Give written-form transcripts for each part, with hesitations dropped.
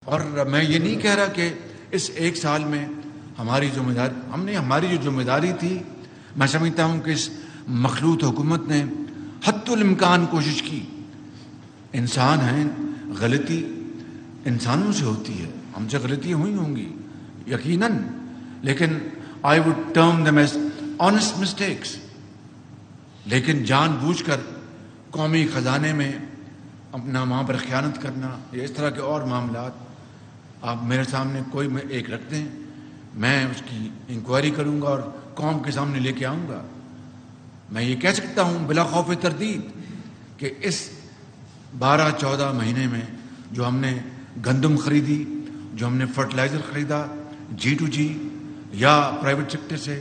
اور میں یہ نہیں کہہ رہا کہ اس ایک سال میں ہماری جو ذمہ داری تھی، میں سمجھتا ہوں کہ اس مخلوط حکومت نے حتی الامکان کوشش کی. انسان ہیں، غلطی انسانوں سے ہوتی ہے، ہم سے غلطیاں ہوئی ہوں گی یقیناً، لیکن I would term them as honest mistakes. لیکن جان بوجھ کر قومی خزانے میں اپنا وہاں پر خیانت کرنا یا اس طرح کے اور معاملات آپ میرے سامنے کوئی ایک رکھ دیں، میں اس کی انکوائری کروں گا اور قوم کے سامنے لے کے آؤں گا. میں یہ کہہ سکتا ہوں بلا خوف تردید کہ اس 12-14 مہینے میں جو ہم نے گندم خریدی، جو ہم نے فرٹیلائزر خریدا G2G یا پرائیویٹ سیکٹر سے،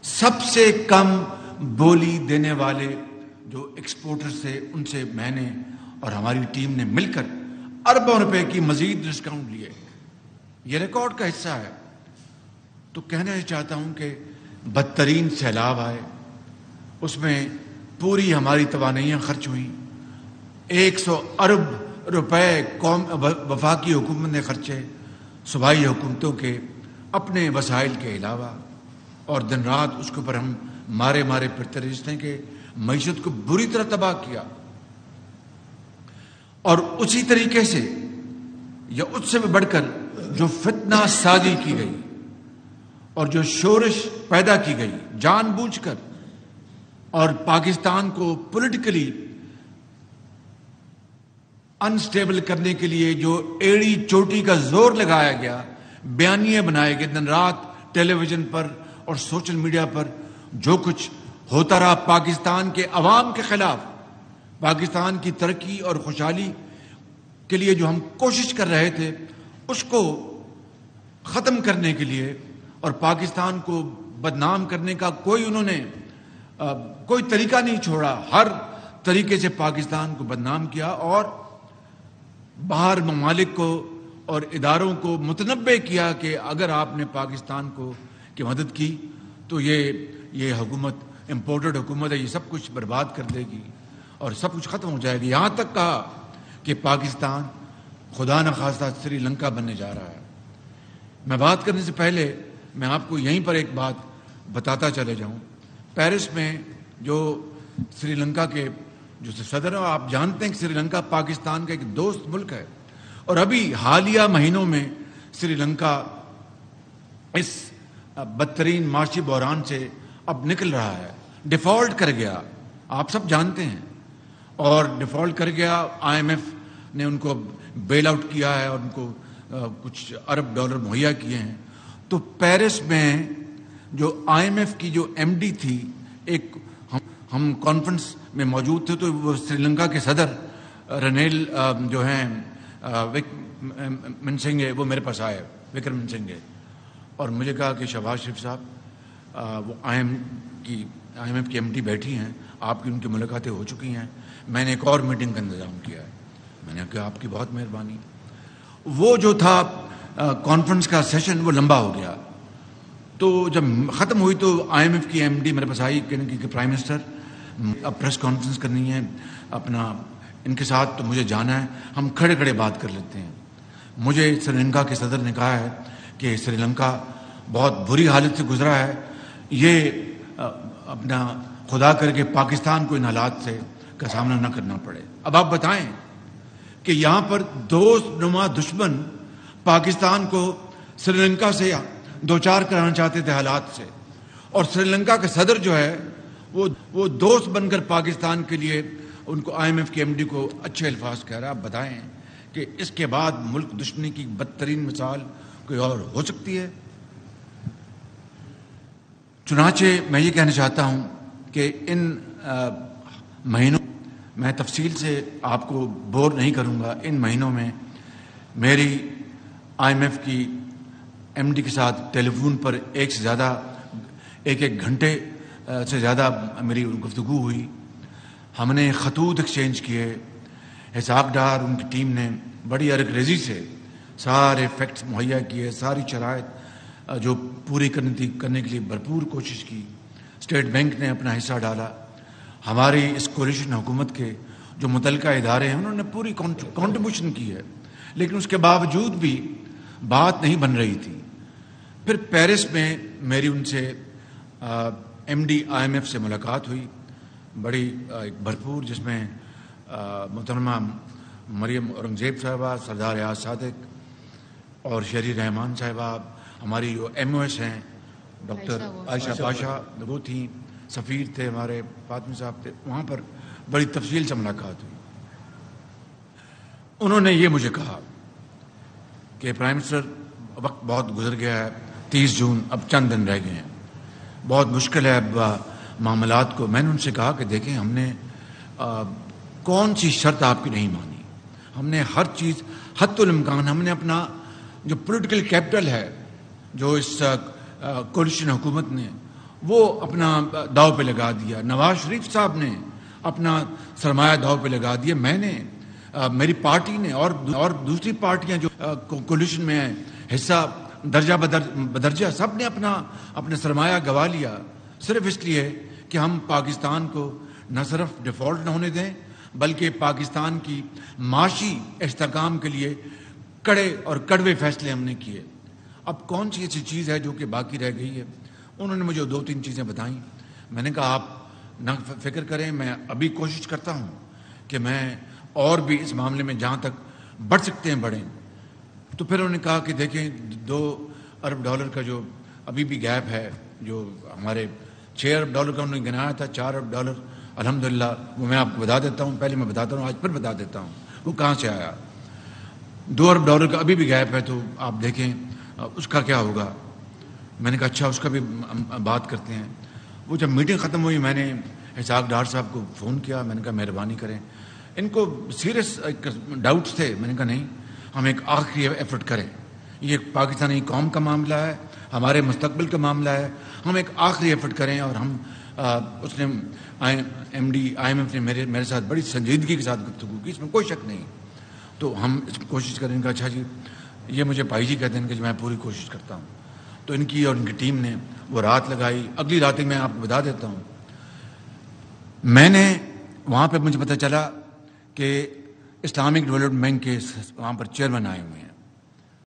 سب سے کم بولی دینے والے جو ایکسپورٹر سے، ان سے میں نے اور ہماری ٹیم نے مل کر اربوں روپے کی مزید ڈسکاؤنٹ لیے. یہ ریکارڈ کا حصہ ہے. تو کہنا چاہتا ہوں کہ بدترین سیلاب آئے، اس میں پوری ہماری توانائیاں خرچ ہوئیں. 100 ارب روپے وفاقی حکومت نے خرچے صوبائی حکومتوں کے اپنے وسائل کے علاوہ، اور دن رات اس کے اوپر ہم مارے پھرتے رہتے کہ معیشت کو بری طرح تباہ کیا. اور اسی طریقے سے یا اس سے بھی بڑھ کر جو فتنہ سازی کی گئی اور جو شورش پیدا کی گئی جان بوجھ کر، اور پاکستان کو پولیٹیکلی انسٹیبل کرنے کے لیے جو ایڑی چوٹی کا زور لگایا گیا، بیانیے بنائے گئے دن رات ٹیلی ویژن پر اور سوشل میڈیا پر، جو کچھ ہوتا رہا پاکستان کے عوام کے خلاف، پاکستان کی ترقی اور خوشحالی کے لیے جو ہم کوشش کر رہے تھے اس کو ختم کرنے کے لیے اور پاکستان کو بدنام کرنے کا انہوں نے کوئی طریقہ نہیں چھوڑا. ہر طریقے سے پاکستان کو بدنام کیا اور باہر ممالک کو اور اداروں کو متنبع کیا کہ اگر آپ نے پاکستان کی مدد کی تو یہ حکومت امپورٹڈ حکومت ہے، یہ سب کچھ برباد کر دے گی اور سب کچھ ختم ہو جائے گی. یہاں تک کہا کہ پاکستان خدا نخواستہ سری لنکا بننے جا رہا ہے. میں بات کرنے سے پہلے میں آپ کو یہیں پر ایک بات بتاتا چلے جاؤں. پیرس میں جو سری لنکا کے جو صدر ہیں، آپ جانتے ہیں کہ سری لنکا پاکستان کا ایک دوست ملک ہے، اور ابھی حالیہ مہینوں میں سری لنکا اس بدترین معاشی بحران سے اب نکل رہا ہے. ڈیفالٹ کر گیا، آپ سب جانتے ہیں، اور ڈیفالٹ کر گیا. IMF نے ان کو بیل آؤٹ کیا ہے اور ان کو کچھ ارب ڈالر مہیا کیے ہیں. تو پیرس میں جو IMF کی جو MD تھی، ایک ہم کانفرنس میں موجود تھے، تو وہ سری لنکا کے صدر رنیل جو ہیں منسنگے، وہ میرے پاس آئے، وکرم منسنگے، اور مجھے کہا کہ شہباز شریف صاحب وہ IMF کی MD بیٹھی ہیں، آپ کی ان کی ملاقاتیں ہو چکی ہیں، میں نے ایک اور میٹنگ کا انتظام کیا ہے. میں نے کہا آپ کی بہت مہربانی. وہ جو تھا کانفرنس کا سیشن وہ لمبا ہو گیا، تو جب ختم ہوئی تو IMF کی MD میرے پاس آئی کہ پرائم منسٹر اب پریس کانفرنس کرنی ہے اپنا ان کے ساتھ، تو مجھے جانا ہے، ہم کھڑے کھڑے بات کر لیتے ہیں. مجھے سری لنکا کے صدر نے کہا ہے کہ سری لنکا بہت بری حالت سے گزرا ہے، یہ اپنا خدا کر کے پاکستان کو ان حالات کا سامنا نہ کرنا پڑے. اب آپ بتائیں کہ یہاں پر دوست نما دشمن پاکستان کو سری لنکا سے دوچار کرانا چاہتے تھے حالات سے، اور سری لنکا کا صدر جو ہے وہ دوست بن کر پاکستان کے لیے ان کو IMF کے MD کو اچھے الفاظ کہہ رہا ہے. آپ بتائیں کہ اس کے بعد ملک دشمنی کی بدترین مثال کوئی اور ہو سکتی ہے؟ چنانچہ میں یہ کہنا چاہتا ہوں کہ ان مہینوں میں تفصیل سے آپ کو بور نہیں کروں گا. ان مہینوں میں میری IMF کی MD کے ساتھ ٹیلی فون پر ایک گھنٹے سے زیادہ میری گفتگو ہوئی. ہم نے خطوط ایکسچینج کیے. اسحاق ڈار ان کی ٹیم نے بڑی ارکریزی سے سارے فیکٹس مہیا کیے، ساری شرائط جو پوری کرنے کے لیے بھرپور کوشش کی. اسٹیٹ بینک نے اپنا حصہ ڈالا. ہماری اس کولیشن حکومت کے جو متعلقہ ادارے ہیں انہوں نے پوری کنٹریبیوشن کی ہے. لیکن اس کے باوجود بھی بات نہیں بن رہی تھی. پھر پیرس میں میری ان سے MD IMF سے ملاقات ہوئی, بڑی بھرپور, جس میں محترمہ مریم اورنگزیب صاحبہ, سردار ایاز صادق اور شہری رحمان صاحبہ, ہماری جو MOS ہیں ڈاکٹر عائشہ پاشا وہ تھیں, سفیر تھے ہمارے فاطمی صاحب تھے. وہاں پر بڑی تفصیل سے ملاقات ہوئی. انہوں نے یہ مجھے کہا کہ پرائم منسٹر وقت بہت گزر گیا ہے, 30 جون اب چند دن رہ گئے ہیں, بہت مشکل ہے اب معاملات کو. میں نے ان سے کہا کہ دیکھیں ہم نے کون سی شرط آپ کی نہیں مانی, ہم نے ہر چیز حتی الامکان, ہم نے اپنا جو پولیٹیکل کیپٹل ہے جو اس کولیشن حکومت نے وہ اپنا داؤ پہ لگا دیا. نواز شریف صاحب نے اپنا سرمایہ داؤ پہ لگا دیا, میں نے, میری پارٹی نے, اور دوسری پارٹیاں جو کولیشن میں ہیں حصہ درجہ بدرجہ, سب نے اپنا سرمایہ گوا لیا, صرف اس لیے کہ ہم پاکستان کو نہ صرف ڈیفالٹ نہ ہونے دیں بلکہ پاکستان کی معاشی استحکام کے لیے کڑے اور کڑوے فیصلے ہم نے کیے. اب کون سی ایسی چیز ہے جو کہ باقی رہ گئی ہے؟ انہوں نے مجھے 2-3 چیزیں بتائیں. میں نے کہا آپ نہ فکر کریں, میں ابھی کوشش کرتا ہوں کہ میں اور بھی اس معاملے میں جہاں تک بڑھ سکتے ہیں بڑھیں. تو پھر انہوں نے کہا کہ دیکھیں $2 ارب کا جو ابھی بھی گیپ ہے, جو ہمارے $6 ارب کا انہوں نے گنایا تھا, $4 ارب الحمدللہ, وہ میں آپ کو بتا دیتا ہوں, پہلے میں بتاتا ہوں, آج پھر بتا دیتا ہوں وہ کہاں سے آیا. $2 ارب کا ابھی بھی گیپ ہے, تو آپ دیکھیں اس کا کیا ہوگا. میں نے کہا اچھا اس کا بھی بات کرتے ہیں. وہ جب میٹنگ ختم ہوئی میں نے اسحاق ڈار صاحب کو فون کیا, میں نے کہا مہربانی کریں, ان کو سیریس ڈاؤٹس تھے. میں نے کہا نہیں, ہم ایک آخری ایفرٹ کریں, یہ پاکستانی قوم کا معاملہ ہے, ہمارے مستقبل کا معاملہ ہے, ہم ایک آخری ایفرٹ کریں. اور ہم اس نے MD IMF نے میرے ساتھ بڑی سنجیدگی کے ساتھ گفتگو کی, اس میں کوئی شک نہیں. تو ہم اس کوشش کریں گے. اچھا جی, یہ مجھے بھائی جی کہتے ہیں کہ میں پوری کوشش کرتا ہوں. تو ان کی اور ان کی ٹیم نے وہ رات لگائی. اگلی رات میں آپ کو بتا دیتا ہوں, میں نے وہاں پہ مجھے پتہ چلا کہ اسلامک ڈیولپمنٹ بینک کے وہاں پر چیئرمین آئے ہوئے ہیں.